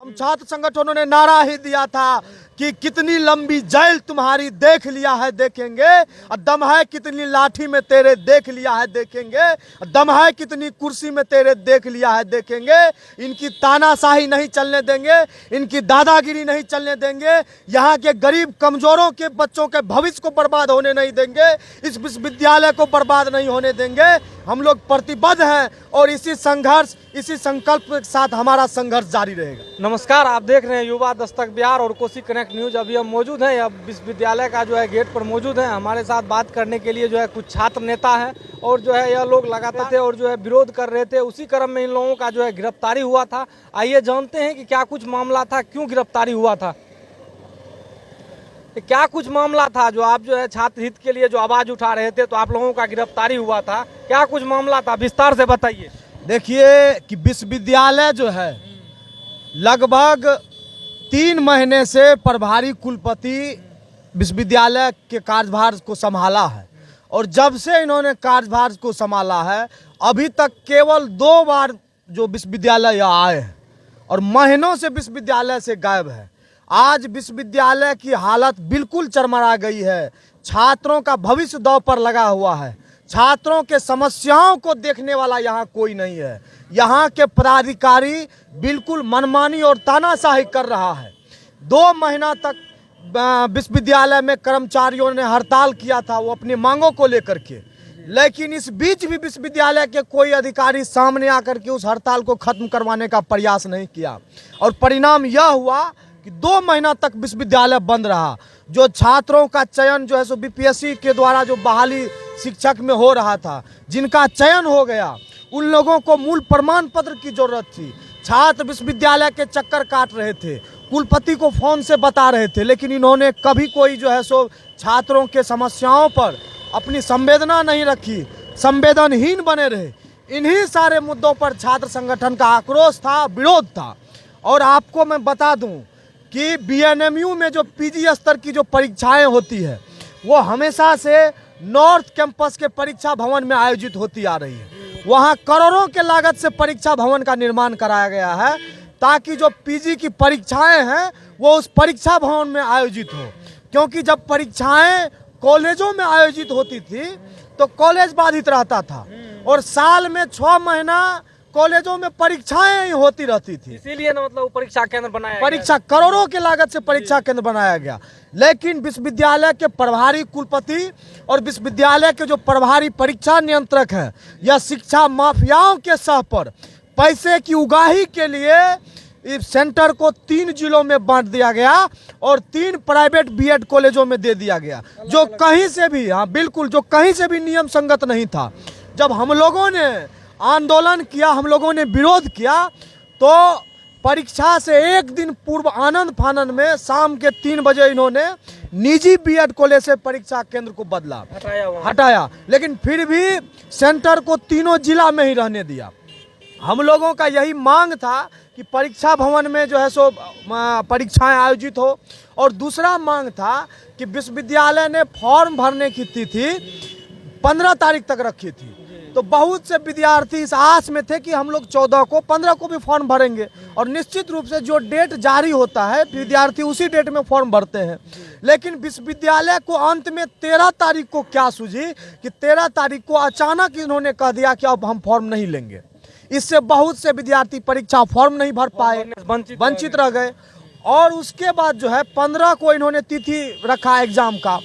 हम छात्र संगठनों ने नारा ही दिया था कि कितनी लंबी जेल तुम्हारी देख लिया है देखेंगे, दम है कितनी लाठी में तेरे देख लिया है देखेंगे, दम है कितनी कुर्सी में तेरे देख लिया है देखेंगे। इनकी तानाशाही नहीं चलने देंगे, इनकी दादागिरी नहीं चलने देंगे, यहाँ के गरीब कमजोरों के बच्चों के भविष्य को बर्बाद होने नहीं देंगे, इस विश्वविद्यालय को बर्बाद नहीं होने देंगे। हम लोग प्रतिबद्ध हैं और इसी संघर्ष, इसी संकल्प के साथ हमारा संघर्ष जारी रहेगा। नमस्कार, आप देख रहे हैं युवा दस्तक बिहार और कोसी कनेक्ट न्यूज। अभी हम मौजूद हैं, अब विश्वविद्यालय का जो है गेट पर मौजूद हैं। हमारे साथ बात करने के लिए जो है कुछ छात्र नेता हैं और जो है यह लोग लगातार थे और जो है विरोध कर रहे थे। उसी क्रम में इन लोगों का जो है गिरफ्तारी हुआ था। आइए जानते हैं कि क्या कुछ मामला था, क्यों गिरफ्तारी हुआ था, क्या कुछ मामला था जो आप जो है छात्र हित के लिए जो आवाज उठा रहे थे, तो आप लोगों का गिरफ्तारी हुआ था। क्या कुछ मामला था, विस्तार से बताइए। देखिए कि विश्वविद्यालय जो है लगभग 3 महीने से प्रभारी कुलपति विश्वविद्यालय के कार्यभार को संभाला है और जब से इन्होंने कार्यभार को संभाला है अभी तक केवल 2 बार जो विश्वविद्यालय यहाँ आए हैं और महीनों से विश्वविद्यालय से गायब है। आज विश्वविद्यालय की हालत बिल्कुल चरमरा गई है। छात्रों का भविष्य दांव पर लगा हुआ है। छात्रों के समस्याओं को देखने वाला यहाँ कोई नहीं है। यहाँ के पदाधिकारी बिल्कुल मनमानी और तानाशाही कर रहा है। 2 महीना तक विश्वविद्यालय में कर्मचारियों ने हड़ताल किया था वो अपनी मांगों को लेकर के, लेकिन इस बीच भी विश्वविद्यालय के कोई अधिकारी सामने आकर के उस हड़ताल को खत्म करवाने का प्रयास नहीं किया और परिणाम यह हुआ कि 2 महीना तक विश्वविद्यालय बंद रहा। जो छात्रों का चयन जो है सो बीपीएससी के द्वारा जो बहाली शिक्षक में हो रहा था, जिनका चयन हो गया, उन लोगों को मूल प्रमाण पत्र की जरूरत थी। छात्र विश्वविद्यालय के चक्कर काट रहे थे, कुलपति को फोन से बता रहे थे, लेकिन इन्होंने कभी कोई जो है सो छात्रों के समस्याओं पर अपनी संवेदना नहीं रखी, संवेदनहीन बने रहे। इन्हीं सारे मुद्दों पर छात्र संगठन का आक्रोश था, विरोध था। और आपको मैं बता दूं कि बीएनएमयू में जो पीजी स्तर की जो परीक्षाएं होती है वो हमेशा से नॉर्थ कैंपस के परीक्षा भवन में आयोजित होती आ रही है। वहाँ करोड़ों के लागत से परीक्षा भवन का निर्माण कराया गया है ताकि जो पीजी की परीक्षाएं हैं वो उस परीक्षा भवन में आयोजित हो, क्योंकि जब परीक्षाएं कॉलेजों में आयोजित होती थी तो कॉलेज बाधित रहता था और साल में 6 महीना कॉलेजों में परीक्षाएं ही होती रहती थी। इसीलिए ना मतलब परीक्षा केंद्र बनाया, परीक्षा करोड़ों के लागत से परीक्षा केंद्र बनाया गया। लेकिन विश्वविद्यालय के प्रभारी कुलपति और विश्वविद्यालय के जो प्रभारी परीक्षा नियंत्रक हैं, यह शिक्षा माफियाओं के सह पर पैसे की उगाही के लिए इस सेंटर को 3 जिलों में बांट दिया गया और 3 प्राइवेट बीएड कॉलेजों में दे दिया गया, जो कहीं से भी, हाँ बिल्कुल, जो कहीं से भी नियम संगत नहीं था। जब हम लोगों ने आंदोलन किया, हम लोगों ने विरोध किया, तो परीक्षा से 1 दिन पूर्व आनंद फानंद में शाम के 3 बजे इन्होंने निजी बीएड कॉलेज से परीक्षा केंद्र को बदला, हटाया, लेकिन फिर भी सेंटर को तीनों जिला में ही रहने दिया। हम लोगों का यही मांग था कि परीक्षा भवन में जो है सो परीक्षाएं आयोजित हो, और दूसरा मांग था कि विश्वविद्यालय ने फॉर्म भरने की तिथि 15 तारीख तक रखी थी, तो बहुत से विद्यार्थी इस आस में थे कि हम लोग 14 को, 15 को भी फॉर्म भरेंगे और निश्चित रूप से जो डेट जारी होता है विद्यार्थी उसी डेट में फॉर्म भरते हैं। लेकिन विश्वविद्यालय को अंत में 13 तारीख को क्या सूझी कि 13 तारीख को अचानक इन्होंने कह दिया कि अब हम फॉर्म नहीं लेंगे। इससे बहुत से विद्यार्थी परीक्षा फॉर्म नहीं भर पाए, वंचित रह गए। और उसके बाद जो है 15 को इन्होंने तिथि रखा एग्जाम का,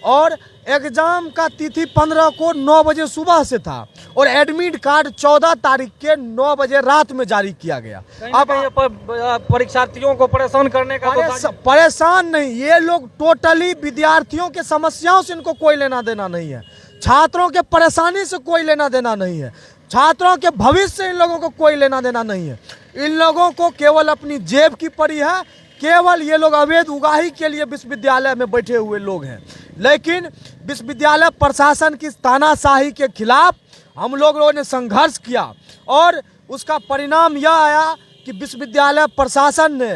और एग्जाम का तिथि 15 को 9 बजे सुबह से था और एडमिट कार्ड 14 तारीख के 9 बजे रात में जारी किया गया। अब परीक्षार्थियों को परेशान करने का परेशान नहीं, ये लोग टोटली विद्यार्थियों के समस्याओं से इनको कोई लेना देना नहीं है, छात्रों के परेशानी से कोई लेना देना नहीं है, छात्रों के भविष्य से इन लोगों को कोई लेना देना नहीं है। इन लोगों को केवल अपनी जेब की पड़ी है, केवल ये लोग अवैध उगाही के लिए विश्वविद्यालय में बैठे हुए लोग हैं। लेकिन विश्वविद्यालय प्रशासन की तानाशाही के खिलाफ हम लोगों ने संघर्ष किया और उसका परिणाम यह आया कि विश्वविद्यालय प्रशासन ने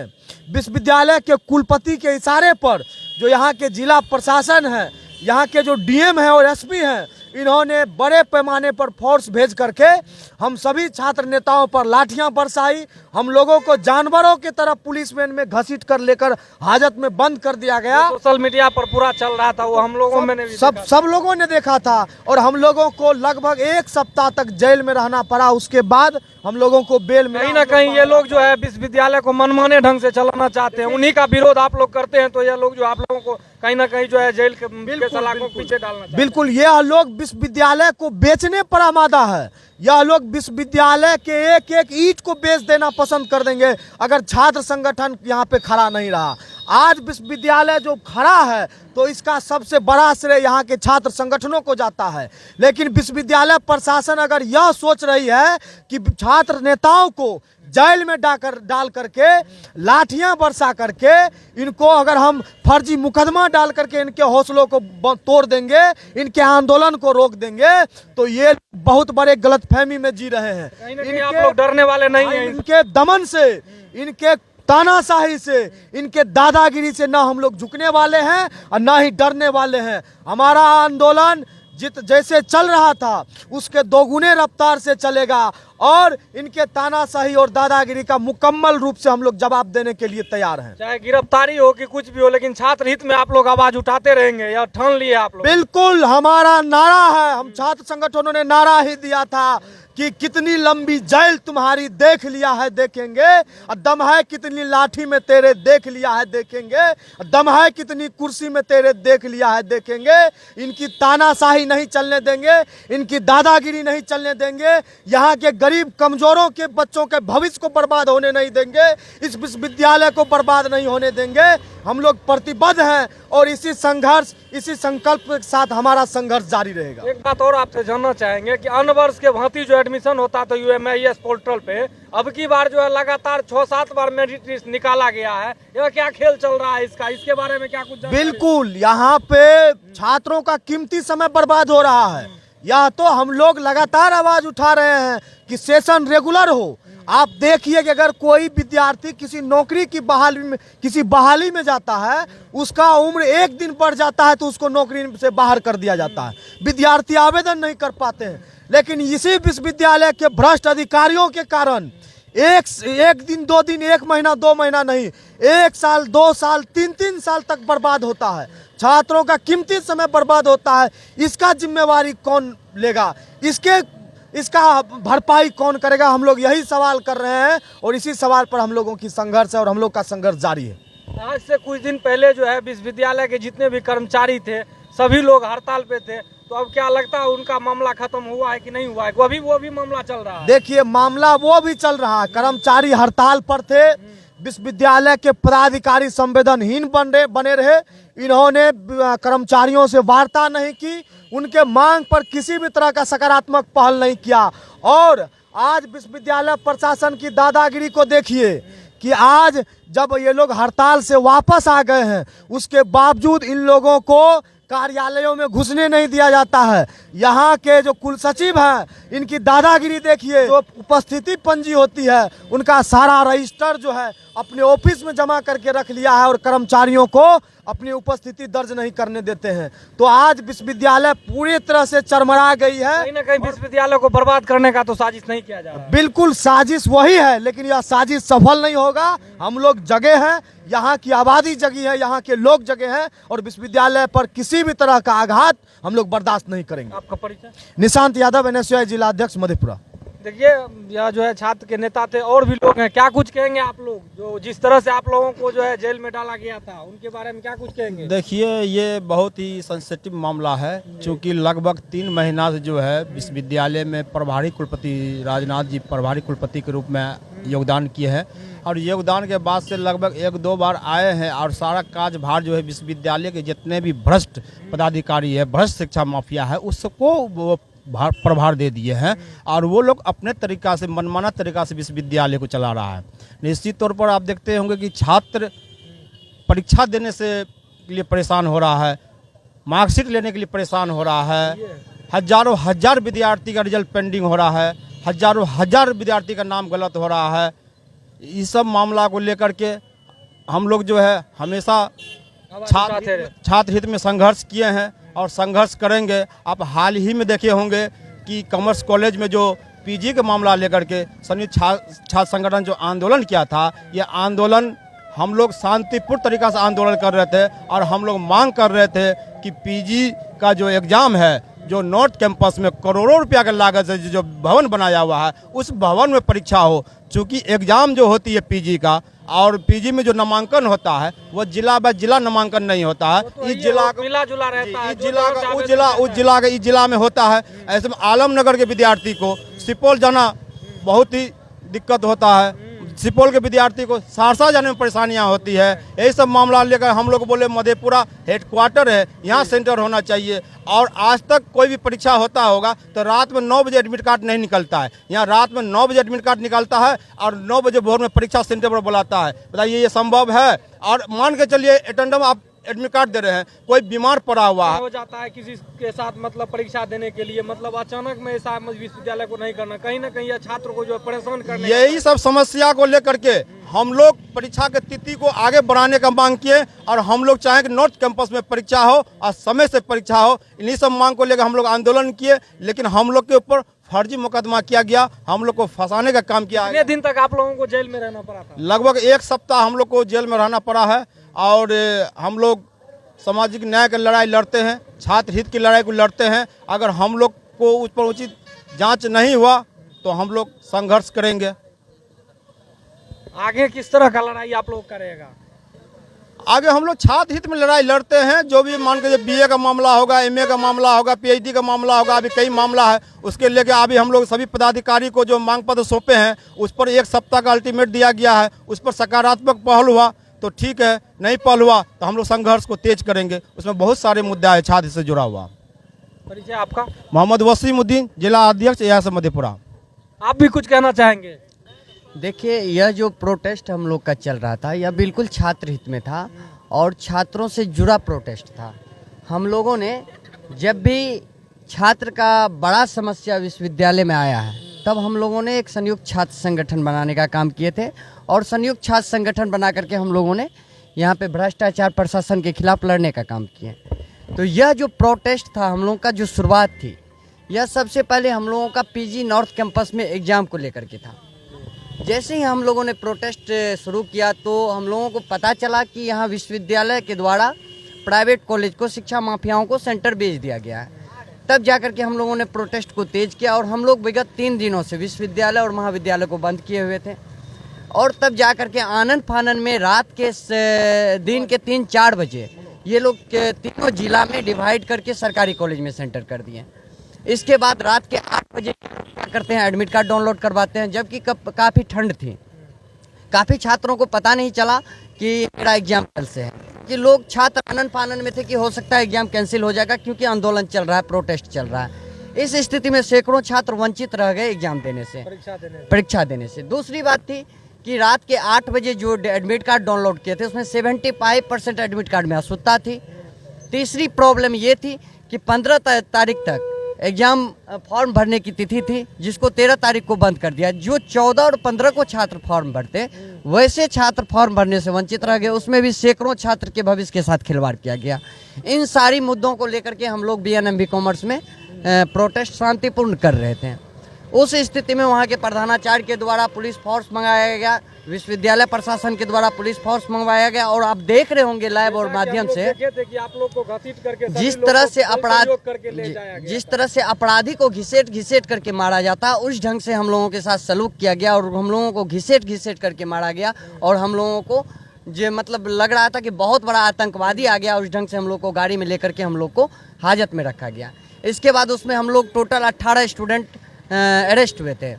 विश्वविद्यालय के कुलपति के इशारे पर, जो यहाँ के जिला प्रशासन है, यहाँ के जो डीएम हैं और एसपी हैं, इन्होंने बड़े पैमाने पर फोर्स भेज करके हम सभी छात्र नेताओं पर लाठियां बरसाई। हम लोगों को जानवरों की तरह पुलिस वैन में घसीट कर लेकर हाजत में बंद कर दिया गया। सोशल मीडिया पर पूरा चल रहा था, वो हम लोगों में भी सब लोगों ने देखा था और हम लोगों को लगभग 1 सप्ताह तक जेल में रहना पड़ा। उसके बाद हम लोगों को बेल में कहीं ना कहीं ये लोग जो है विश्वविद्यालय को मनमाने ढंग से चलाना चाहते हैं, उन्हीं का विरोध आप लोग करते हैं, तो ये लोग जो आप लोगों को कहीं ना कहीं जो है जेल के सलाखों के पीछे डालना चाहते हैं। बिल्कुल, यह लोग विश्वविद्यालय को बेचने पर आमादा है। यह लोग विश्वविद्यालय के एक एक ईंट को बेच देना पसंद कर देंगे अगर छात्र संगठन यहाँ पे खड़ा नहीं रहा। आज विश्वविद्यालय जो खड़ा है तो इसका सबसे बड़ा श्रेय यहाँ के छात्र संगठनों को जाता है। लेकिन विश्वविद्यालय प्रशासन अगर यह सोच रही है कि छात्र नेताओं को जेल में डाल करके लाठियां बरसा करके इनको अगर हम फर्जी मुकदमा डाल करके इनके हौसलों को तोड़ देंगे, इनके आंदोलन को रोक देंगे, तो ये बहुत बड़े गलतफहमी में जी रहे हैं। कहीं ना कहीं आप लोग डरने वाले नहीं हैं। इनके दमन से, इनके तानाशाही से, इनके दादागिरी से ना हम लोग झुकने वाले हैं और ना ही डरने वाले हैं। हमारा आंदोलन जैसे चल रहा था उसके दोगुने रफ्तार से चलेगा और इनके तानाशाही और दादागिरी का मुकम्मल रूप से हम लोग जवाब देने के लिए तैयार हैं। चाहे गिरफ्तारी हो कि कुछ भी हो, लेकिन छात्र हित में आप लोग आवाज उठाते रहेंगे, या ठान लिए आप लोग? बिल्कुल, हमारा नारा है। हम छात्र संगठनों ने नारा ही दिया था कि कितनी लंबी जेल तुम्हारी देख लिया है देखेंगे, और दम है कितनी लाठी में तेरे देख लिया है देखेंगे, दम है कितनी कुर्सी में तेरे देख लिया है देखेंगे। इनकी तानाशाही नहीं चलने देंगे, इनकी दादागिरी नहीं चलने देंगे, यहाँ के गरीब कमजोरों के बच्चों के भविष्य को बर्बाद होने नहीं देंगे, इस विश्वविद्यालय को बर्बाद नहीं होने देंगे। हम लोग प्रतिबद्ध हैं और इसी संघर्ष, इसी संकल्प के साथ हमारा संघर्ष जारी रहेगा। एक बात और आपसे जानना चाहेंगे कि अन्य वर्ष के भांति जो एडमिशन होता था UMIS पोर्टल पे, अब की बार जो है लगातार 6-7 बार मेरिट लिस्ट निकाला गया है। यह क्या खेल चल रहा है इसके बारे में क्या कुछ? बिल्कुल, यहाँ पे छात्रों का कीमती समय बर्बाद हो रहा है। या तो हम लोग लगातार आवाज उठा रहे हैं कि सेशन रेगुलर हो। आप देखिए कि अगर कोई विद्यार्थी किसी नौकरी की बहाली में जाता है, उसका उम्र 1 दिन बढ़ जाता है तो उसको नौकरी से बाहर कर दिया जाता है। विद्यार्थी आवेदन नहीं कर पाते हैं। लेकिन इसी विश्वविद्यालय के भ्रष्ट अधिकारियों के कारण एक दिन, 2 दिन, 1 महीना, 2 महीना नहीं, 1 साल, 2 साल, 3 साल तक बर्बाद होता है। छात्रों का कीमती समय बर्बाद होता है। इसका जिम्मेवारी कौन लेगा? इसका भरपाई कौन करेगा? हम लोग यही सवाल कर रहे हैं और इसी सवाल पर हम लोगों की संघर्ष है और हम लोग का संघर्ष जारी है। आज से कुछ दिन पहले जो है विश्वविद्यालय के जितने भी कर्मचारी थे सभी लोग हड़ताल पे थे, तो अब क्या लगता है उनका मामला खत्म हुआ है कि नहीं हुआ है? वो भी मामला चल रहा है। देखिए, मामला वो भी चल रहा है। कर्मचारी हड़ताल पर थे, विश्वविद्यालय के पदाधिकारी संवेदनहीन बने रहे। इन्होंने कर्मचारियों से वार्ता नहीं की, उनके मांग पर किसी भी तरह का सकारात्मक पहल नहीं किया। और आज विश्वविद्यालय प्रशासन की दादागिरी को देखिए कि आज जब ये लोग हड़ताल से वापस आ गए हैं, उसके बावजूद इन लोगों को कार्यालयों में घुसने नहीं दिया जाता है। यहाँ के जो कुल सचिव हैं, इनकी दादागिरी देखिए। जो उपस्थिति पंजी होती है उनका सारा रजिस्टर जो है अपने ऑफिस में जमा करके रख लिया है और कर्मचारियों को अपनी उपस्थिति दर्ज नहीं करने देते हैं। तो आज विश्वविद्यालय पूरी तरह से चरमरा गई है। कहीं ना कहीं विश्वविद्यालय को बर्बाद करने का तो साजिश नहीं किया जा रहा है? बिल्कुल, साजिश वही है, लेकिन यह साजिश सफल नहीं होगा। हम लोग जगे हैं, यहाँ की आबादी जगी है, यहाँ के लोग जगे हैं और विश्वविद्यालय पर किसी भी तरह का आघात हम लोग बर्दाश्त नहीं करेंगे। आपका परिचय? निशांत यादव, NSUI जिला अध्यक्ष मधेपुरा। देखिए, यह जो है छात्र के नेता थे, और भी लोग हैं, क्या कुछ कहेंगे आप लोग? जो जिस तरह से आप लोगों को जो है जेल में डाला गया था, उनके बारे में क्या कुछ कहेंगे? देखिए, ये बहुत ही सेंसिटिव मामला है, क्योंकि लगभग 3 महीना से जो है विश्वविद्यालय में प्रभारी कुलपति राजनाथ जी प्रभारी कुलपति के रूप में योगदान किए हैं और योगदान के बाद से लगभग 1-2 बार आए हैं और सारा कार्यभार जो है विश्वविद्यालय के जितने भी भ्रष्ट पदाधिकारी है, भ्रष्ट शिक्षा माफिया है, उसको वो प्रभार दे दिए हैं और वो लोग अपने तरीका से, मनमाना तरीका से विश्वविद्यालय को चला रहा है। निश्चित तौर पर आप देखते होंगे कि छात्र परीक्षा देने से के लिए परेशान हो रहा है, मार्कशीट लेने के लिए परेशान हो रहा है, हजारों हजार विद्यार्थी का रिजल्ट पेंडिंग हो रहा है, हजारों हजार विद्यार्थी का नाम गलत हो रहा है। इस सब मामला को लेकर के हम लोग जो है हमेशा छात्र हित में संघर्ष किए हैं और संघर्ष करेंगे। आप हाल ही में देखे होंगे कि कॉमर्स कॉलेज में जो पीजी का मामला लेकर के संयुक्त छात्र संगठन जो आंदोलन किया था, ये आंदोलन हम लोग शांतिपूर्ण तरीका से आंदोलन कर रहे थे और हम लोग मांग कर रहे थे कि पीजी का जो एग्ज़ाम है, जो नॉर्थ कैंपस में करोड़ों रुपया के लागत से जो भवन बनाया हुआ है, उस भवन में परीक्षा हो। चूँकि एग्ज़ाम जो होती है पीजी का, और पीजी में जो नामांकन होता है वो जिला बाय जिला नामांकन नहीं होता है। इस जिला का मिला जुला रहता है, इस जिला का उस जिला में होता है। ऐसे में आलमनगर के विद्यार्थी को सुपौल जाना बहुत ही दिक्कत होता है, सुपौल के विद्यार्थी को सहरसा जाने में परेशानियां होती है। यही सब मामला लेकर हम लोग बोले मधेपुरा हेडक्वार्टर है, यहाँ सेंटर होना चाहिए। और आज तक कोई भी परीक्षा होता होगा तो रात में 9 बजे एडमिट कार्ड नहीं निकलता है, यहाँ रात में 9 बजे एडमिट कार्ड निकलता है और 9 बजे भोर में परीक्षा सेंटर पर बुलाता है। बताइए ये संभव है? और मान के चलिए अटेंडम आप एडमिट कार्ड दे रहे हैं, कोई बीमार पड़ा हुआ है, हो जाता है किसी के साथ मतलब परीक्षा देने के लिए, मतलब अचानक में ऐसा विश्वविद्यालय को नहीं करना, कहीं ना कहीं यह छात्र को जो परेशान करने यही सब समस्या को लेकर के हम लोग परीक्षा के तिथि को आगे बढ़ाने का मांग किए और हम लोग चाहें कि नॉर्थ कैंपस में परीक्षा हो और समय से परीक्षा हो। इन्हीं सब मांग को लेकर हम लोग आंदोलन किए, लेकिन हम लोग के ऊपर फर्जी मुकदमा किया गया, हम लोग को फंसाने का काम किया। कितने दिन तक आप लोगों को जेल में रहना पड़ा था? लगभग 1 सप्ताह हम लोग को जेल में रहना पड़ा है। और हम लोग सामाजिक न्याय की लड़ाई लड़ते हैं, छात्र हित की लड़ाई को लड़ते हैं। अगर हम लोग को उस पर उचित जांच नहीं हुआ तो हम लोग संघर्ष करेंगे। आगे किस तरह का लड़ाई आप लोग करेगा? आगे हम लोग छात्र हित में लड़ाई लड़ते हैं। जो भी मान के बीए का मामला होगा, एमए का मामला होगा, पीएचडी का मामला होगा, अभी कई मामला है, उसके लेके अभी हम लोग सभी पदाधिकारी को जो मांग पत्र सौंपे हैं उस पर 1 सप्ताह का अल्टीमेट दिया गया है। उस पर सकारात्मक पहल हुआ तो ठीक है, नहीं पहल हुआ तो हम लोग संघर्ष को तेज करेंगे। उसमें बहुत सारे मुद्दा है छात्र से जुड़ा हुआ। परिचय आपका? मोहम्मद वसीमुद्दीन, जिला अध्यक्ष एएसएफ मधेपुरा। आप भी कुछ कहना चाहेंगे? देखिए, यह जो प्रोटेस्ट हम लोग का चल रहा था यह बिल्कुल छात्र हित में था और छात्रों से जुड़ा प्रोटेस्ट था। हम लोगों ने जब भी छात्र का बड़ा समस्या विश्वविद्यालय में आया है तब हम लोगों ने एक संयुक्त छात्र संगठन बनाने का काम किए थे और संयुक्त छात्र संगठन बना करके हम लोगों ने यहाँ पे भ्रष्टाचार प्रशासन के खिलाफ लड़ने का काम किए। तो यह जो प्रोटेस्ट था हम लोगों का, जो शुरुआत थी, यह सबसे पहले हम लोगों का पीजी नॉर्थ कैंपस में एग्ज़ाम को लेकर के था। जैसे ही हम लोगों ने प्रोटेस्ट शुरू किया तो हम लोगों को पता चला कि यहाँ विश्वविद्यालय के द्वारा प्राइवेट कॉलेज को, शिक्षा माफियाओं को सेंटर भेज दिया गया है। तब जाकर के हम लोगों ने प्रोटेस्ट को तेज किया और हम लोग विगत 3 दिनों से विश्वविद्यालय और महाविद्यालय को बंद किए हुए थे। और तब जाकर के आनन फानन में रात के दिन के 3-4 बजे ये लोग तीनों जिला में डिवाइड करके सरकारी कॉलेज में सेंटर कर दिए। इसके बाद रात के 8 बजे क्या करते हैं, एडमिट कार्ड डाउनलोड करवाते हैं, जबकि काफ़ी ठंड थी। काफ़ी छात्रों को पता नहीं चला कि मेरा एग्जाम कल से है, कि लोग छात्र आनन फानन में थे कि हो सकता है एग्जाम कैंसिल हो जाएगा क्योंकि आंदोलन चल रहा है, प्रोटेस्ट चल रहा है। इस स्थिति में सैकड़ों छात्र वंचित रह गए एग्जाम देने से, परीक्षा देने से। दूसरी बात थी कि रात के 8 बजे जो एडमिट कार्ड डाउनलोड किए थे उसमें 75% एडमिट कार्ड में अशुद्धता थी। तीसरी प्रॉब्लम ये थी कि 15 तारीख तक एग्जाम फॉर्म भरने की तिथि थी, जिसको 13 तारीख को बंद कर दिया। जो 14 और 15 को छात्र फॉर्म भरते, वैसे छात्र फॉर्म भरने से वंचित रह गए। उसमें भी सैकड़ों छात्र के भविष्य के साथ खिलवाड़ किया गया। इन सारी मुद्दों को लेकर के हम लोग बीएनएमबी कॉमर्स में प्रोटेस्ट शांतिपूर्ण कर रहे थे। उस स्थिति में वहाँ के प्रधानाचार्य के द्वारा पुलिस फोर्स मंगाया गया, विश्वविद्यालय प्रशासन के द्वारा पुलिस फोर्स मंगवाया गया। और आप देख रहे होंगे लाइव और माध्यम से कि आप लोग को घसीट करके जिस तरह से अपराधी को घिसेट करके मारा जाता, उस ढंग से हम लोगों के साथ सलूक किया गया और हम लोगों को घिसेट करके मारा गया। और हम लोगों को जो मतलब लग रहा था कि बहुत बड़ा आतंकवादी आ गया, उस ढंग से हम लोग को गाड़ी में लेकर के हम लोग को हाजत में रखा गया। इसके बाद उसमें हम लोग टोटल 18 स्टूडेंट अरेस्ट हुए थे।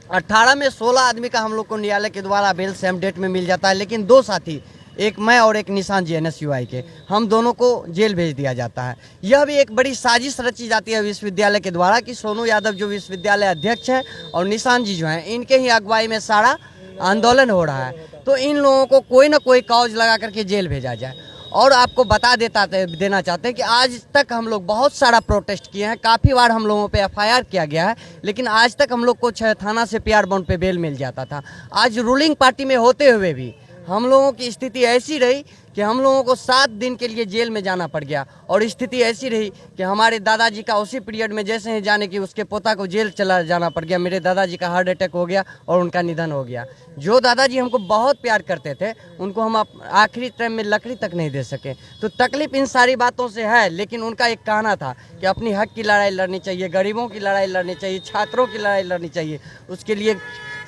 18 में 16 आदमी का हम लोग को न्यायालय के द्वारा बेल सेम डेट में मिल जाता है, लेकिन 2 साथी, एक मैं और एक निशान जीएनएसयूआई के, हम दोनों को जेल भेज दिया जाता है। यह भी एक बड़ी साजिश रची जाती है विश्वविद्यालय के द्वारा कि सोनू यादव जो विश्वविद्यालय अध्यक्ष हैं और निशान जी जो हैं, इनके ही अगुवाई में सारा आंदोलन हो रहा है। तो इन लोगों को कोई ना कोई कॉज लगा करके जेल भेजा जाए। और आपको बता देना चाहते हैं कि आज तक हम लोग बहुत सारा प्रोटेस्ट किए हैं, काफ़ी बार हम लोगों पे एफआईआर किया गया है, लेकिन आज तक हम लोग को थाना से पीआर बॉन्ड पे बेल मिल जाता था। आज रूलिंग पार्टी में होते हुए भी हम लोगों की स्थिति ऐसी रही कि हम लोगों को 7 दिन के लिए जेल में जाना पड़ गया। और स्थिति ऐसी रही कि हमारे दादाजी का उसी पीरियड में जैसे ही जाने की उसके पोता को जेल चला जाना पड़ गया। मेरे दादाजी का हार्ट अटैक हो गया और उनका निधन हो गया। जो दादाजी हमको बहुत प्यार करते थे उनको हम आखिरी टाइम में लकड़ी तक नहीं दे सके। तो तकलीफ इन सारी बातों से है, लेकिन उनका एक कहना था कि अपनी हक की लड़ाई लड़नी चाहिए, गरीबों की लड़ाई लड़नी चाहिए, छात्रों की लड़ाई लड़नी चाहिए। उसके लिए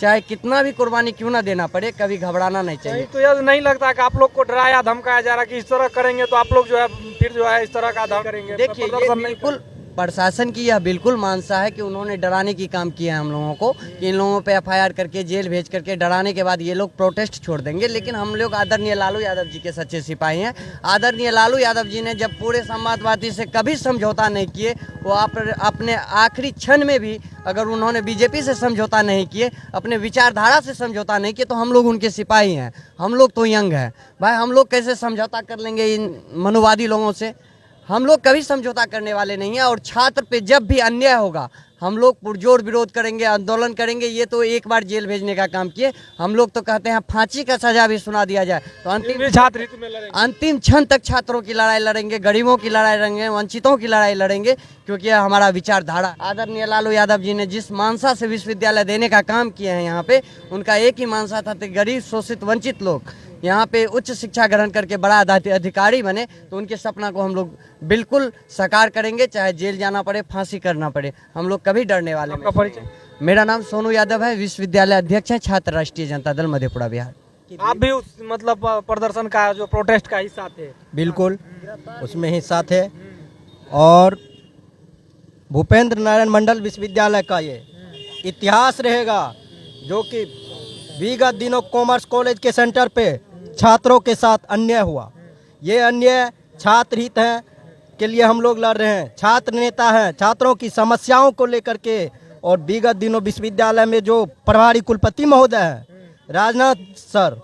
चाहे कितना भी कुर्बानी क्यों ना देना पड़े, कभी घबराना नहीं चाहिए। तो यह नहीं लगता कि आप लोग को डराया धमकाया जा रहा है कि इस तरह करेंगे तो आप लोग जो है फिर जो है इस तरह का धम करेंगे? देखिए, ये प्रदर्शन नहीं बिल्कुल प्रशासन की यह बिल्कुल मानसा है कि उन्होंने डराने की काम किया है हम लोगों को, कि इन लोगों पे एफआईआर करके जेल भेज करके डराने के बाद ये लोग प्रोटेस्ट छोड़ देंगे। लेकिन हम लोग आदरणीय लालू यादव जी के सच्चे सिपाही हैं। आदरणीय लालू यादव जी ने जब पूरे समाजवादी से कभी समझौता नहीं किए, वो अपने आखिरी क्षण में भी अगर उन्होंने बीजेपी से समझौता नहीं किए, अपने विचारधारा से समझौता नहीं किए, तो हम लोग उनके सिपाही हैं। हम लोग तो यंग हैं भाई, हम लोग कैसे समझौता कर लेंगे इन मनुवादी लोगों से? हम लोग कभी समझौता करने वाले नहीं हैं। और छात्र पे जब भी अन्याय होगा हम लोग पुरजोर विरोध करेंगे, आंदोलन करेंगे। ये तो एक बार जेल भेजने का काम किए, हम लोग तो कहते हैं फांसी का सजा भी सुना दिया जाए तो अंतिम छात्र हित में लड़ेंगे। अंतिम क्षण तक छात्रों की लड़ाई लड़ेंगे, गरीबों की लड़ाई लड़ेंगे, वंचितों की लड़ाई लड़ेंगे, क्योंकि यह हमारा विचारधारा। आदरणीय लालू यादव जी ने जिस मानसा से विश्वविद्यालय देने का काम किए हैं यहाँ पे, उनका एक ही मानसा था कि गरीब शोषित वंचित लोग यहाँ पे उच्च शिक्षा ग्रहण करके बड़ा अधिकारी बने। तो उनके सपना को हम लोग बिल्कुल साकार करेंगे, चाहे जेल जाना पड़े, फांसी करना पड़े, हम लोग कभी डरने वाले आपका नहीं। परिचय? मेरा नाम सोनू यादव है, विश्वविद्यालय अध्यक्ष है, छात्र राष्ट्रीय जनता दल मधेपुरा बिहार। आप भी उस मतलब प्रदर्शन का जो प्रोटेस्ट का हिस्सा थे? बिल्कुल उसमें हिस्सा थे। और भूपेंद्र नारायण मंडल विश्वविद्यालय का ये इतिहास रहेगा, जो कि विगत दिनों कॉमर्स कॉलेज के सेंटर पे छात्रों के साथ अन्याय हुआ। ये अन्याय छात्र हित हैं के लिए हम लोग लड़ रहे हैं, छात्र नेता हैं, छात्रों की समस्याओं को लेकर के। और विगत दिनों विश्वविद्यालय में जो प्रभारी कुलपति महोदय हैं राजनाथ सर,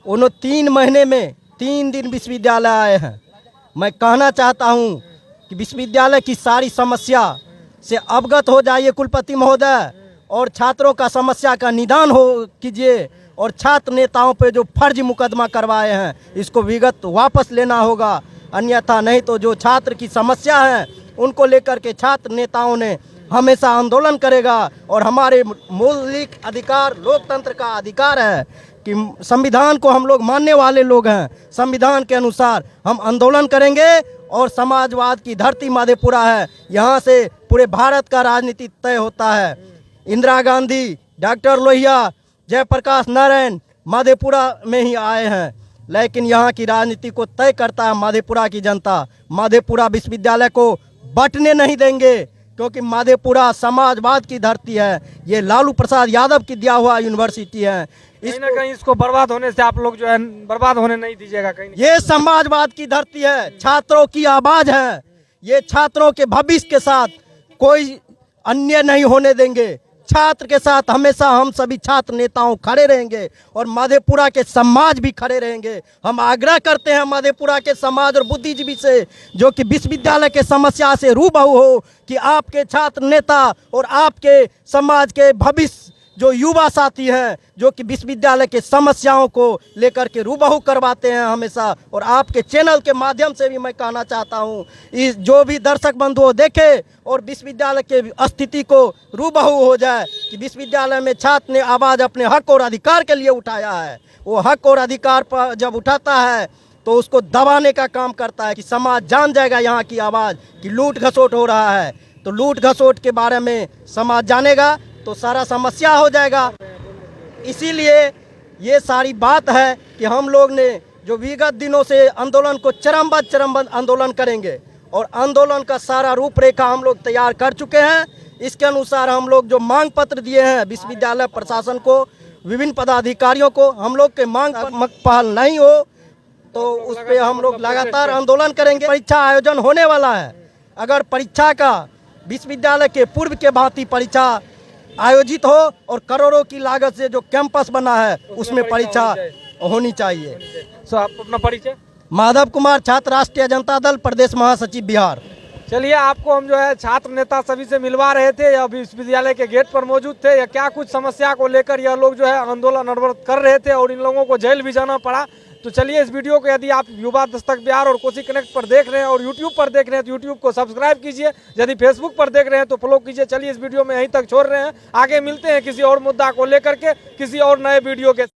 उन्होंने 3 महीने में 3 दिन विश्वविद्यालय आए हैं। मैं कहना चाहता हूं कि विश्वविद्यालय की सारी समस्या से अवगत हो जाइए कुलपति महोदय, और छात्रों का समस्या का निदान हो कीजिए। और छात्र नेताओं पे जो फर्जी मुकदमा करवाए हैं इसको विगत वापस लेना होगा, अन्यथा नहीं तो जो छात्र की समस्या है उनको लेकर के छात्र नेताओं ने हमेशा आंदोलन करेगा। और हमारे मौलिक अधिकार, लोकतंत्र का अधिकार है कि संविधान को हम लोग मानने वाले लोग हैं, संविधान के अनुसार हम आंदोलन करेंगे। और समाजवाद की धरती मधेपुरा है, यहाँ से पूरे भारत का राजनीति तय होता है। इंदिरा गांधी, डॉक्टर लोहिया, जयप्रकाश नारायण मधेपुरा में ही आए हैं, लेकिन यहाँ की राजनीति को तय करता है मधेपुरा की जनता। मधेपुरा विश्वविद्यालय को बंटने नहीं देंगे, क्योंकि मधेपुरा समाजवाद की धरती है। ये लालू प्रसाद यादव की दिया हुआ यूनिवर्सिटी है। कहीं ना कहीं इसको बर्बाद होने से आप लोग जो है बर्बाद होने नहीं दीजिएगा कहीं? ये समाजवाद की धरती है, छात्रों की आवाज है। ये छात्रों के भविष्य के साथ कोई अन्याय नहीं होने देंगे। छात्र के साथ हमेशा हम सभी छात्र नेताओं खड़े रहेंगे और मधेपुरा के समाज भी खड़े रहेंगे। हम आग्रह करते हैं मधेपुरा के समाज और बुद्धिजीवी से, जो कि विश्वविद्यालय के समस्या से रूबरू हो, कि आपके छात्र नेता और आपके समाज के भविष्य जो युवा साथी हैं, जो कि विश्वविद्यालय के समस्याओं को लेकर के रूबरू करवाते हैं हमेशा। और आपके चैनल के माध्यम से भी मैं कहना चाहता हूं, इस जो भी दर्शक बंधुओं देखे और विश्वविद्यालय के स्थिति को रूबरू हो जाए कि विश्वविद्यालय में छात्र ने आवाज़ अपने हक और अधिकार के लिए उठाया है। वो हक और अधिकार पर जब उठाता है तो उसको दबाने का काम करता है कि समाज जान जाएगा यहाँ की आवाज़ कि लूट घसोट हो रहा है। तो लूट घसोट के बारे में समाज जानेगा तो सारा समस्या हो जाएगा। इसीलिए ये सारी बात है कि हम लोग ने जो विगत दिनों से आंदोलन को चरमबद्ध आंदोलन करेंगे, और आंदोलन का सारा रूपरेखा हम लोग तैयार कर चुके हैं। इसके अनुसार हम लोग जो मांग पत्र दिए हैं विश्वविद्यालय प्रशासन को, विभिन्न पदाधिकारियों को, हम लोग के मांग पहल नहीं हो तो उस पर हम लोग लगातार आंदोलन करेंगे। परीक्षा आयोजन होने वाला है, अगर परीक्षा का विश्वविद्यालय के पूर्व के भांति परीक्षा आयोजित हो और करोड़ों की लागत से जो कैंपस बना है उसमें परीक्षा होनी चाहिए। सो आप अपना परिचय? माधव कुमार, छात्र राष्ट्रीय जनता दल, प्रदेश महासचिव बिहार। चलिए, आपको हम जो है छात्र नेता सभी से मिलवा रहे थे, या विश्वविद्यालय के गेट पर मौजूद थे, या क्या कुछ समस्या को लेकर यह लोग जो है आंदोलन अनवरत कर रहे थे और इन लोगों को जेल भी जाना पड़ा। तो चलिए इस वीडियो को यदि आप युवा दस्तक बिहार और कोसी कनेक्ट पर देख रहे हैं और यूट्यूब पर देख रहे हैं तो यूट्यूब को सब्सक्राइब कीजिए, यदि फेसबुक पर देख रहे हैं तो फॉलो कीजिए। चलिए इस वीडियो में यहीं तक छोड़ रहे हैं, आगे मिलते हैं किसी और मुद्दा को लेकर के किसी और नए वीडियो के।